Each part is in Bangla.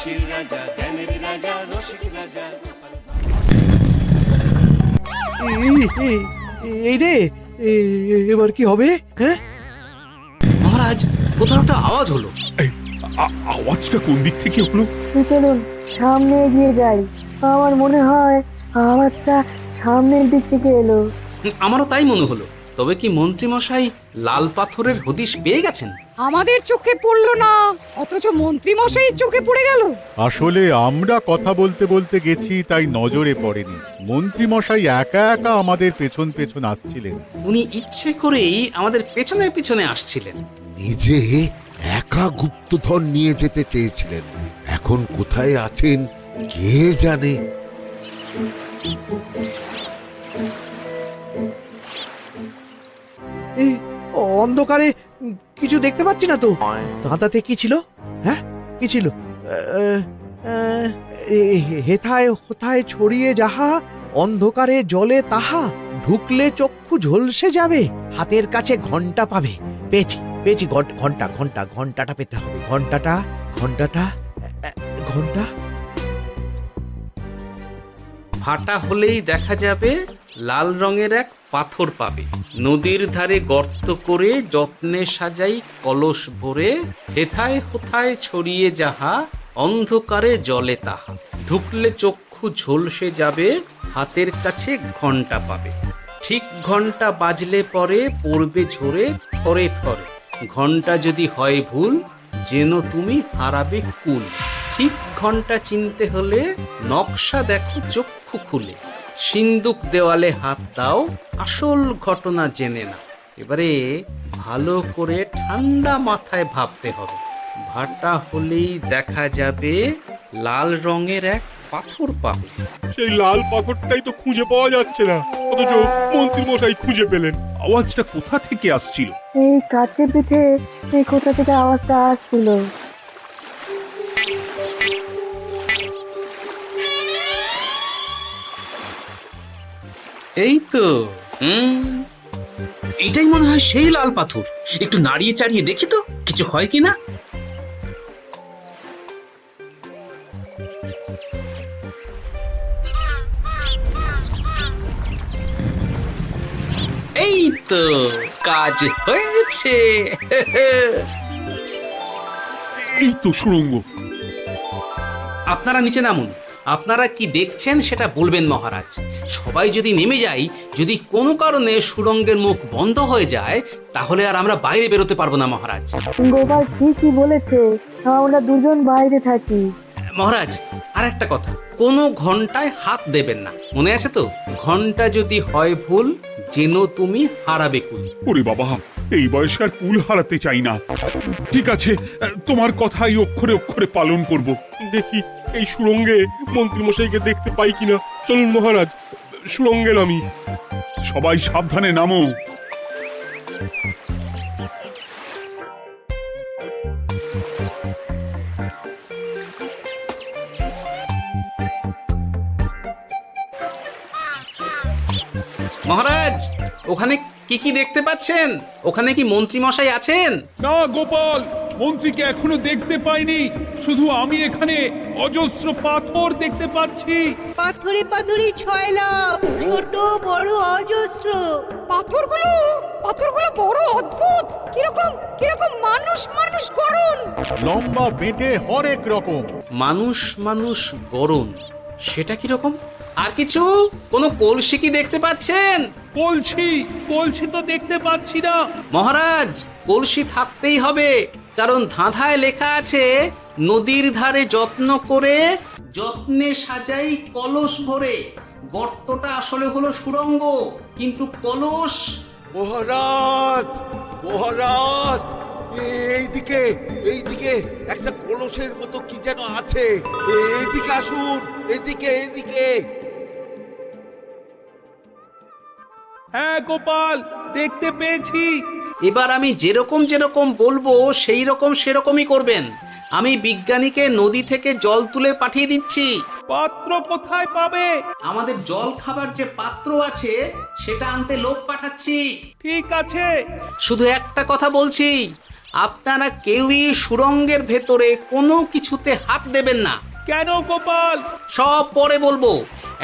হাসির রাজা, জ্ঞানের রাজা, রসিক রাজা। এই রে, এবার কি হবে? হ্যাঁ মহারাজ, কোথাও একটা আওয়াজ হলো। এই আওয়াজটা কোন দিক থেকে হলো? চলুন সামনে এগিয়ে যাই। আমার মনে হয় আওয়াজটা সামনের দিক থেকে এলো। আমারও তাই মনে হলো। তবে কি মন্ত্রী মশাই লাল পাথরের হদিশ পেয়ে গেছেন? আমাদের চোখে পড়লো না, অথচ মন্ত্রী মশাইয়ের চোখে পড়ে গেল। আসলে আমরা কথা বলতে বলতে গেছি, তাই নজরে পড়েনি। মন্ত্রী মশাই একা একা আমাদের পেছন পেছন আসছিলেন। উনি ইচ্ছে করেই আমাদের পেছনে পেছনে আসছিলেন। নিজে একা গুপ্তধন নিয়ে যেতে চেয়েছিলেন, এখন কোথায় আছেন কে জানে। এই অন্ধকারে কিছু দেখতে পাচ্ছি না তো। দাঁতাতে কি ছিল? হ্যাঁ কি ছিল? হেথায় হোথায় ছড়িয়ে যাহা, অন্ধকারে জলে তাহা, ঢুকলে চক্ষু ঝলসে যাবে, হাতের কাছে ঘন্টা পাবে। পেয়েছি পেয়েছি, ঘন্টা ঘন্টা ঘন্টাটা পেতে হবে। ঘন্টাটা ঘন্টাটা ঘন্টা ভাটা হলেই দেখা যাবে লাল রঙের এক পাথর পাবে। নদীর ধারে গর্ত করে যত্নে সাজাই কলস ভরে, হেথায় হোথায় ছড়িয়ে যাহা, অন্ধকারে জলে তাহা, ঢুকলে চক্ষু ঝলসে যাবে, হাতের কাছে ঘন্টা পাবে। ঠিক ঘন্টা বাজলে পরে পড়বে ঝরে থরে থরে, ঘন্টা যদি হয় ভুল, যেন তুমি হারাবে কুল। ঠিক ঘন্টা চিনতে হলে নকশা দেখো চক্ষু খুলে, সিন্দুক দেওয়ালে হাত দাও, আসল ঘটনা জেনে না। এবারে ভালো করে ঠান্ডা মাথায় ভাবতে হবে। ভাটা হলেই দেখা যাবে লাল রঙের এক পাথর পাবে। সেই লাল পাথরটাই তো খুঁজে পাওয়া যাচ্ছে না, অথচ মন্ত্রী মশাই খুঁজে পেলেন। আওয়াজটা কোথা থেকে আসছিল? এই কাছে পিঠে এই কোথা থেকে আওয়াজটা আসছিল। এই তো এটাই মনে হয় সেই লাল পাথর। একটু নাড়িয়ে চাড়িয়ে দেখি তো কিছু হয় কিনা। এই তো কাজ হয়েছে। এই তো সুড়ঙ্গ। আপনারা নিচে নামুন। আপনারা কি দেখছেন সেটা বলবেন মহারাজ। সবাই যদি নেমে যাই, যদি কোনো কারণে সুড়ঙ্গের মুখ বন্ধ হয়ে যায়, তাহলে আর আমরা বাইরে বেরোতে পারবো না মহারাজ। গোপাল ঠিকই বলেছে, আমরা দুজন বাইরে থাকি। মহারাজ, আর একটা কথা, কোনো ঘন্টায় হাত দেবেন না, মনে আছে তো? ঘন্টা যদি হয় ভুল, যেন তুমি হারাবে কুল। ওরে বাবা, এই বয়সে আর কুল হারাতে চাই না। ঠিক আছে, তোমার কথাই অক্ষরে অক্ষরে পালন করব। দেখি এই সুড়ঙ্গে মন্ত্রী মশাইকে দেখতে পাই কিনা। চলুন মহারাজ, সুড়ঙ্গে নামি। সবাই সাবধানে নামো। মহারাজ, ওখানে কি কি দেখতে পাচ্ছেন? ওখানে কি মন্ত্রী মশাই আছেন? না গোপাল, মন্ত্রীকে এখনো দেখতে পাইনি। শুধু আমি এখানে অজস্র পাথর দেখতে পাচ্ছি। পাথরে পাথরে ছয়লা, ছোট বড় অজস্র। পাথরগুলো পাথরগুলো বড় অদ্ভুত, কিরকম কিরকম মানুষ মানুষ গড়ন। লম্বা বেঁটে হরেক রকম। মানুষ মানুষ গরম, সেটা কিরকম? আর কিছু? কোনো কলসি কি দেখতে পাচ্ছেন? কলসি তো দেখতে পাচ্ছি না। মহারাজ, কলসি থাকতেই হবে, কারণ ধাঁধায় লেখা আছে নদীর ধারে যত্ন করে যত্নে সাজাই কলস ভরে। গর্তটা আসলে হলো সুড়ঙ্গ, কিন্তু কলস। মহারাজ, মহারাজ, এইদিকে এইদিকে একটা কলসের মতো কি যেন আছে। এইদিকে আসুন, এদিকে এদিকে। হ্যাঁ গোপাল, দেখতে পেয়েছি। এবার আমি যেরকম যেরকম বলবো সেই রকম সেরকমই করবেন। আমি বিজ্ঞানীকে নদী থেকে জল তুলে পাঠিয়ে দিচ্ছি। পাত্র কোথায় পাবে? আমাদের জল খাবার যে পাত্র আছে সেটা আনতে লোক পাঠাচ্ছি। ঠিক আছে। শুধু একটা কথা বলছি, আপনারা কেউই সুড়ঙ্গের ভেতরে কোনো কিছুতে হাত দেবেন না। কেন গোপাল? সব পরে বলবো,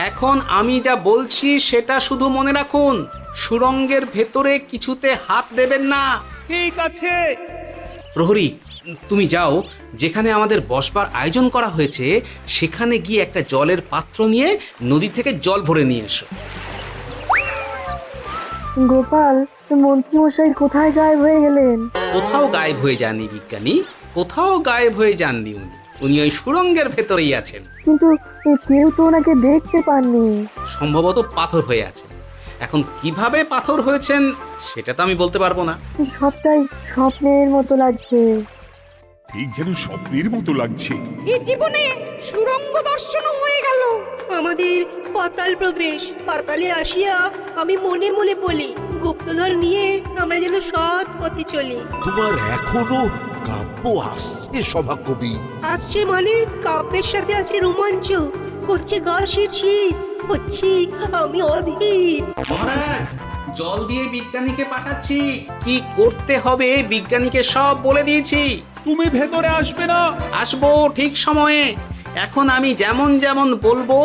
এখন আমি যা বলছি সেটা শুধু মনে রাখুন। সুড়ঙ্গের ভেতরে কিছুতে হাত দেবেন না। ঠিক আছে। প্রহরী, তুমি যাও, যেখানে আমাদের বসবার আয়োজন করা হয়েছে সেখানে গিয়ে একটা জলের পাত্র নিয়ে নদী থেকে জল ভরে নিয়ে এসো। গোপাল, মন্ত্রীমশাই কোথায় গায়েব হয়ে গেলেন? কোথাও গায়েব হয়ে যাননি বিজ্ঞানী, কোথাও গায়েব হয়ে যাননি উনি। উনি ওই সুড়ঙ্গের ভেতরেই আছেন। কিন্তু কেউ তো ওনাকে দেখতে পাননি। সম্ভবত পাথর হয়ে আছেন। এখন কিভাবে পাথর হয়েছেন সেটা তো আমি বলতে পারবো না। সবটাই স্বপ্নের মতো লাগছে। ঠিক যেন স্বপ্নের মতো লাগছে। এই জীবনে সুরঙ্গ দর্শনও হয়ে গেল। আমাদের পাতাল প্রবেশ। পাতালে আসিয়া আমি মনে মনে বলি, গুপ্তধন নিয়ে আমরা যেন সৎ পথে চলি। তোমার এখনো কাব্য আসছে সভাকবি। আসছে মানে কাব্যের সাথে আছে রোমাঞ্চ, করছে গা শীত, হচ্ছি আমি অধীর। মহারাজ, জল দিয়ে বিজ্ঞানীকে পাঠাচ্ছি। কি করতে হবে বিজ্ঞানীকে সব বলে দিয়েছি। তুমি ভেতরে আসবে না? আসবো ঠিক সময়ে। এখন আমি যেমন যেমন বলবো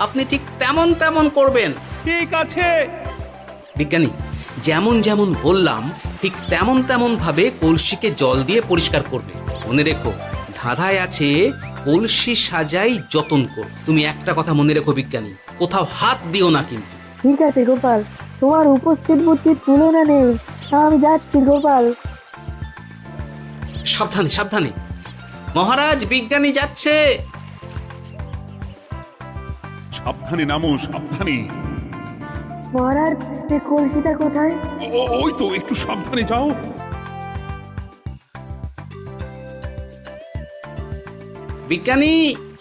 আপনি ঠিক তেমন তেমন করবেন। ঠিক আছে। বিজ্ঞানী, যেমন যেমন বললাম ঠিক তেমন তেমন ভাবে কলসিকে জল দিয়ে পরিষ্কার করবে। মনে রেখো, ধাঁধায় আছে কলসি সাজাই যতন কর। তুমি একটা কথা মনে রেখো বিজ্ঞানী, কোথাও হাত দিও না কিন্তু। ঠিক আছে গোপাল, তোমার উপস্থিত বুদ্ধির তুলনা নেই। আমি যাচ্ছি গোপাল। সাবধানে সাবধানে। মহারাজ, বিজ্ঞানী যাচ্ছে। সাবধানে নামো, সাবধানে। মহারাজ, এই কলসিটা কোথায়? ওই তো, একটু সাবধানে যাও। বিজ্ঞানী,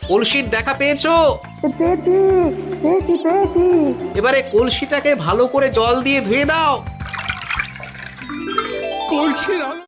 কলসির দেখা পেয়েছো? পেয়েছি পেয়েছি পেয়েছি। এবারে কলসিটাকে ভালো করে জল দিয়ে ধুয়ে দাও। কলসির আলো